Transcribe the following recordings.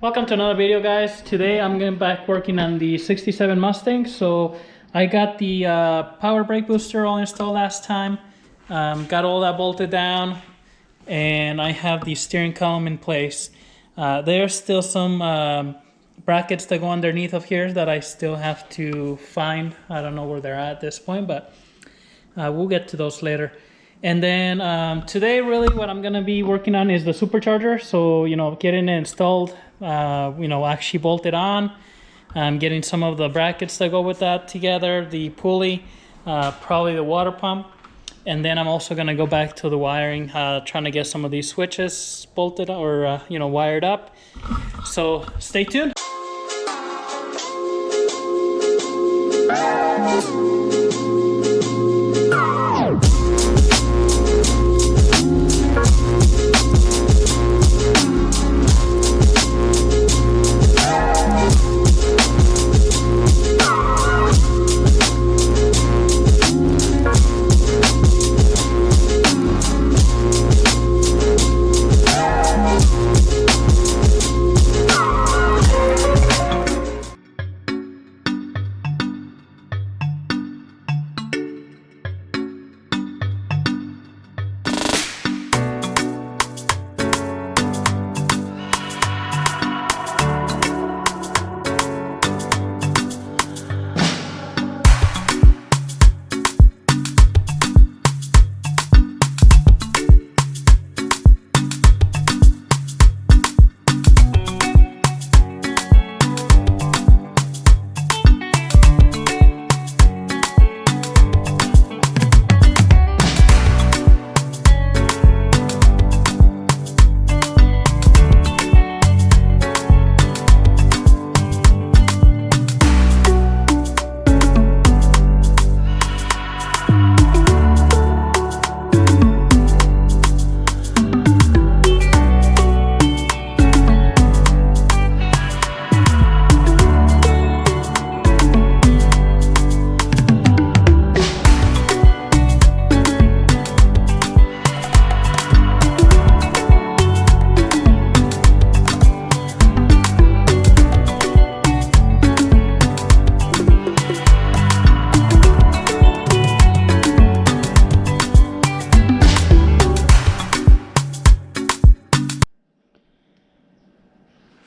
Welcome to another video, guys. Today I'm going back working on the 67 Mustang. So I got the power brake booster all installed last time, got all that bolted down, and I have the steering column in place. There's still some brackets that go underneath of here that I still have to find. I don't know where they're at this point, but we'll get to those later. And then today, really, what I'm gonna be working on is the supercharger. So, getting it installed, actually bolted on. Getting some of the brackets that go with that together, the pulley, probably the water pump. And then I'm also gonna go back to the wiring, trying to get some of these switches bolted or, wired up. So stay tuned.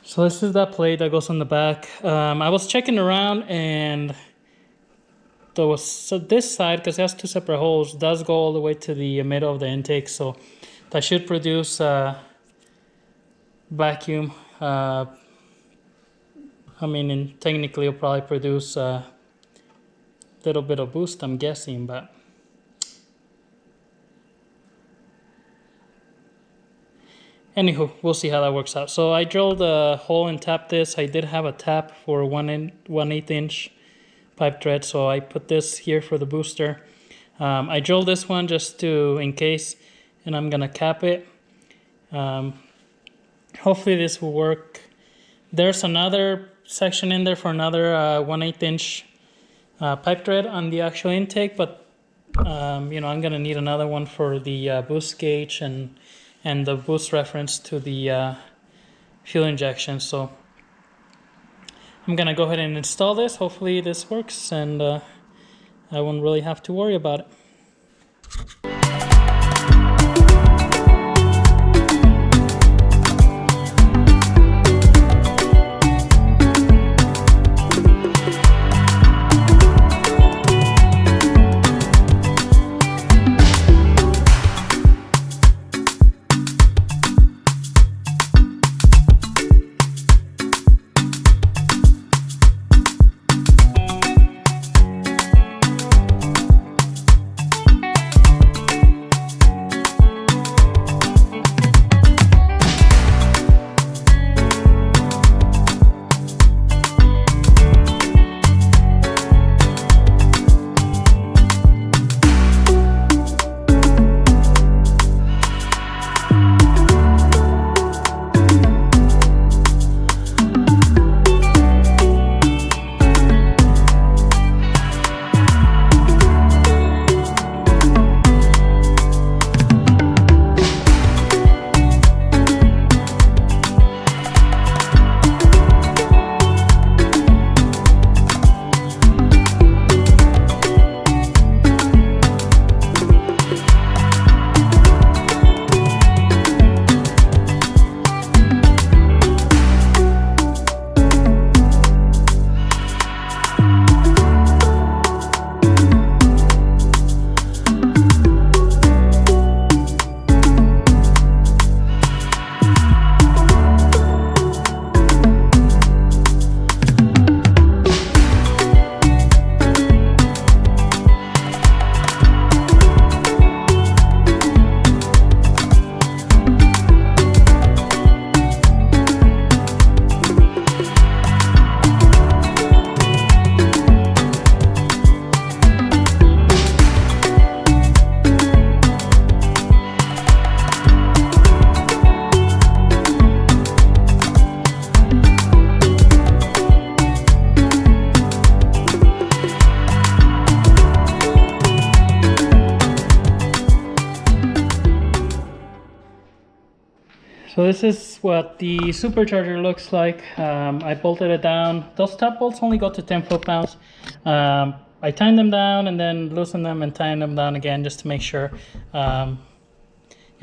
So this is that plate that goes on the back. I was checking around, and this side, because it has two separate holes, does go all the way to the middle of the intake. So that should produce vacuum. And technically it'll probably produce a little bit of boost, I'm guessing, but anywho, we'll see how that works out. So I drilled a hole and tapped this. I did have a tap for 1/8 inch pipe thread, so I put this here for the booster. I drilled this one just in case, and I'm gonna cap it. Hopefully this will work. There's another section in there for another 1/8 inch pipe thread on the actual intake, but I'm gonna need another one for the boost gauge and the boost reference to the fuel injection. So I'm gonna go ahead and install this. Hopefully this works, and I won't really have to worry about it. So this is what the supercharger looks like. I bolted it down. Those top bolts only go to 10 foot-pounds. I tightened them down and then loosened them and tightened them down again just to make sure. You're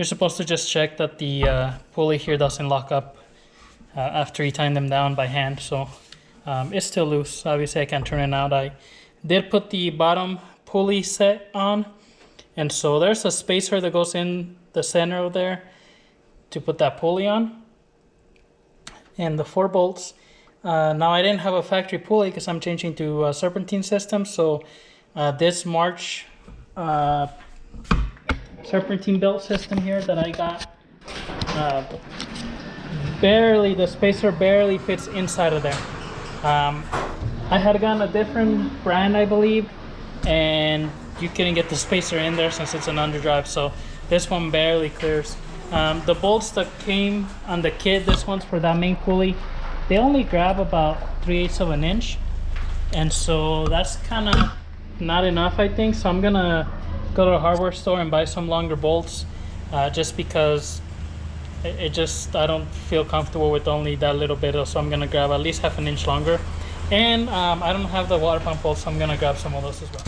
supposed to just check that the pulley here doesn't lock up after you tighten them down by hand. So it's still loose. Obviously I can't turn it out. I did put the bottom pulley set on, and so there's a spacer that goes in the center of there to put that pulley on, and the 4 bolts. Now I didn't have a factory pulley because I'm changing to a serpentine system, so this March serpentine belt system here that I got, the spacer barely fits inside of there. I had gotten a different brand, I believe, and you couldn't get the spacer in there since it's an underdrive, so this one barely clears. The bolts that came on the kit, this one's for that main pulley, they only grab about 3/8 of an inch, and so that's kind of not enough, I think. So I'm gonna go to the hardware store and buy some longer bolts, just because I don't feel comfortable with only that little bit. So I'm gonna grab at least 1/2 inch longer, and I don't have the water pump bolts, so I'm gonna grab some of those as well.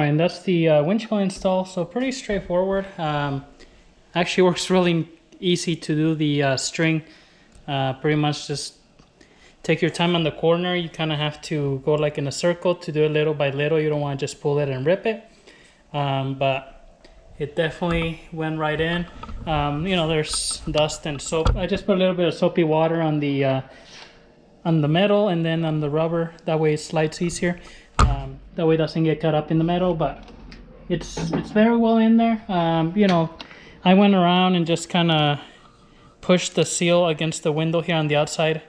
And that's the windshield install, so pretty straightforward. Actually works really easy to do the string. Pretty much just take your time on the corner. You kind of have to go like in a circle to do it little by little. You don't want to just pull it and rip it, but it definitely went right in. You know, there's dust and soap. I just put a little bit of soapy water on the metal and then on the rubber. That way it slides easier. That way it doesn't get cut up in the metal, but it's very well in there. You know, I went around and just kind of pushed the seal against the window here on the outside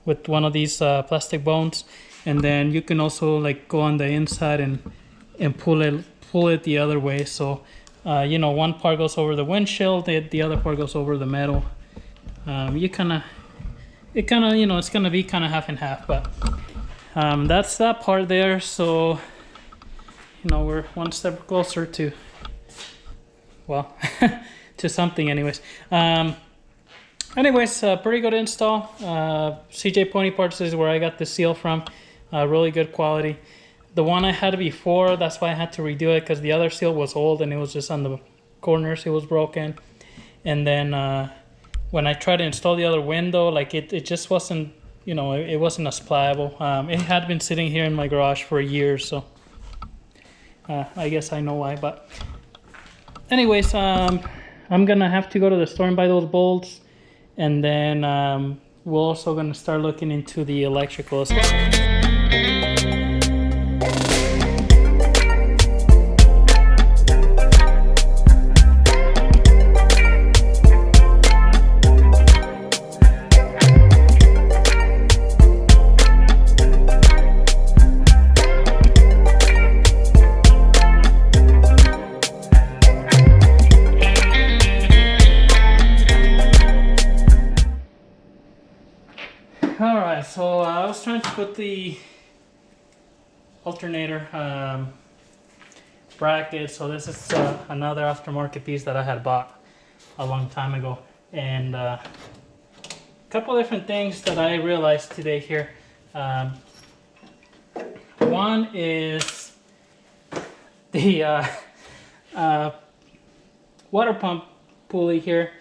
with one of these plastic bones, and then you can also like go on the inside and pull it the other way. So you know, one part goes over the windshield, the other part goes over the metal. It kind of, you know, it's gonna be kind of half and half, but that's that part there. So you know, we're one step closer to, well, to something anyways. Pretty good install. CJ Pony Parts is where I got the seal from. Really good quality. The one I had before, that's why I had to redo it, because the other seal was old and it was just on the corners, it was broken. And then when I tried to install the other window, like it just wasn't, you know, it wasn't as pliable. It had been sitting here in my garage for a year, so I guess I know why. But anyways, I'm gonna have to go to the store and buy those bolts, and then we're also gonna start looking into the electrical as well. Alright, so I was trying to put the alternator bracket. So this is another aftermarket piece that I had bought a long time ago, and a couple different things that I realized today here. One is the water pump pulley here.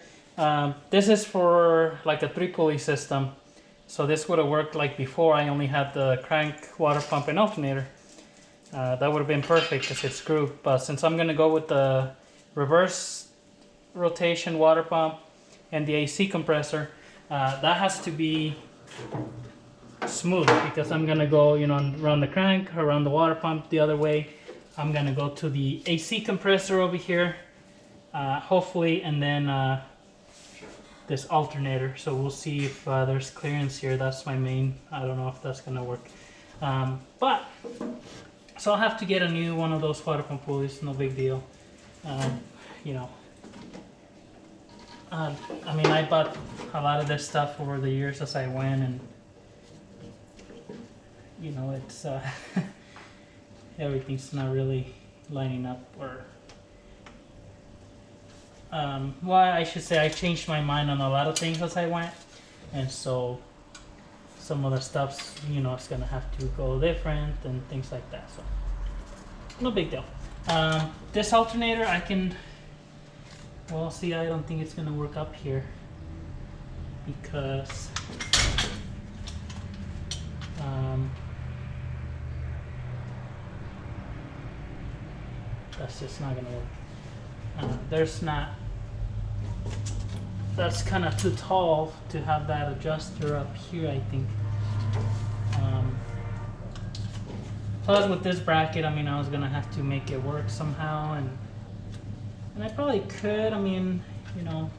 This is for like a 3-pulley system. So this would have worked like before. I only had the crank, water pump, and alternator. That would have been perfect because it's screwed. But since I'm gonna go with the reverse rotation water pump and the AC compressor, that has to be smooth, because I'm gonna go, you know, around the crank, around the water pump the other way. I'm gonna go to the AC compressor over here, hopefully, and then this alternator. So we'll see if there's clearance here. That's my main. I don't know if that's gonna work. But so I'll have to get a new one of those water pump pulleys. No big deal. You know, I mean, I bought a lot of this stuff over the years as I went, and you know, it's everything's not really lining up, or well, I should say I changed my mind on a lot of things as I went, and so some of the stuff's, you know, it's gonna have to go different and things like that. So no big deal. This alternator I can, well, see, I don't think it's gonna work up here because that's just not gonna work. There's not, that's kind of too tall to have that adjuster up here, I think. Plus with this bracket, I mean, I was gonna have to make it work somehow, and I probably could. I mean, you know,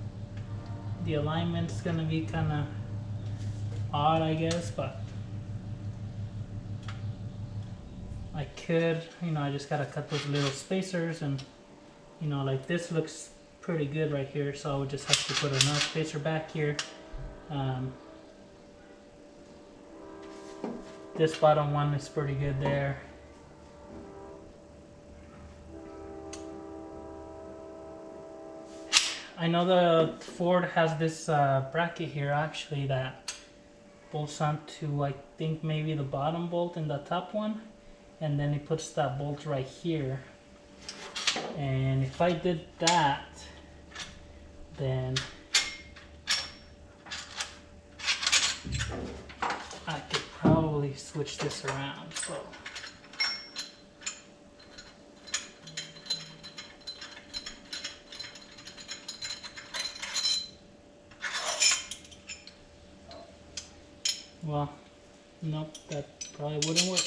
the alignment's gonna be kind of odd, I guess, but I could, you know, I just gotta cut those little spacers, and you know, like this looks pretty good right here, so I would just have to put another spacer back here. This bottom one is pretty good there. I know the Ford has this bracket here actually that bolts onto, I think, maybe the bottom bolt and the top one, and then it puts that bolt right here. And if I did that, then I could probably switch this around. So well, nope, that probably wouldn't work.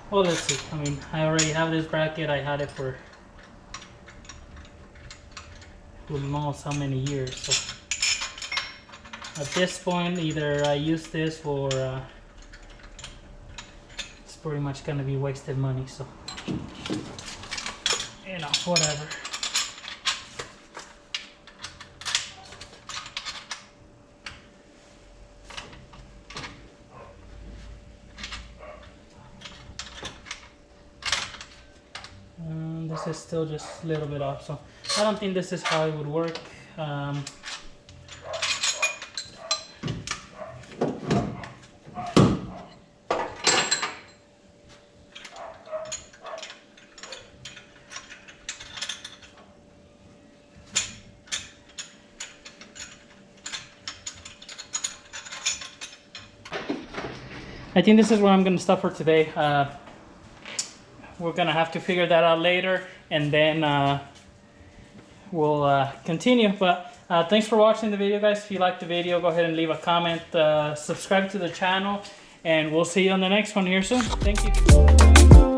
Well, let's see. I mean, I already have this bracket. I had it for who knows how many years. So at this point, either I use this or it's pretty much gonna be wasted money. So, you know, whatever. This is still just a little bit off, so I don't think this is how it would work. I think this is where I'm going to stop for today. We're going to have to figure that out later, and then we'll continue. But thanks for watching the video, guys. If you liked the video, go ahead and leave a comment, subscribe to the channel, and we'll see you on the next one here soon. Thank you.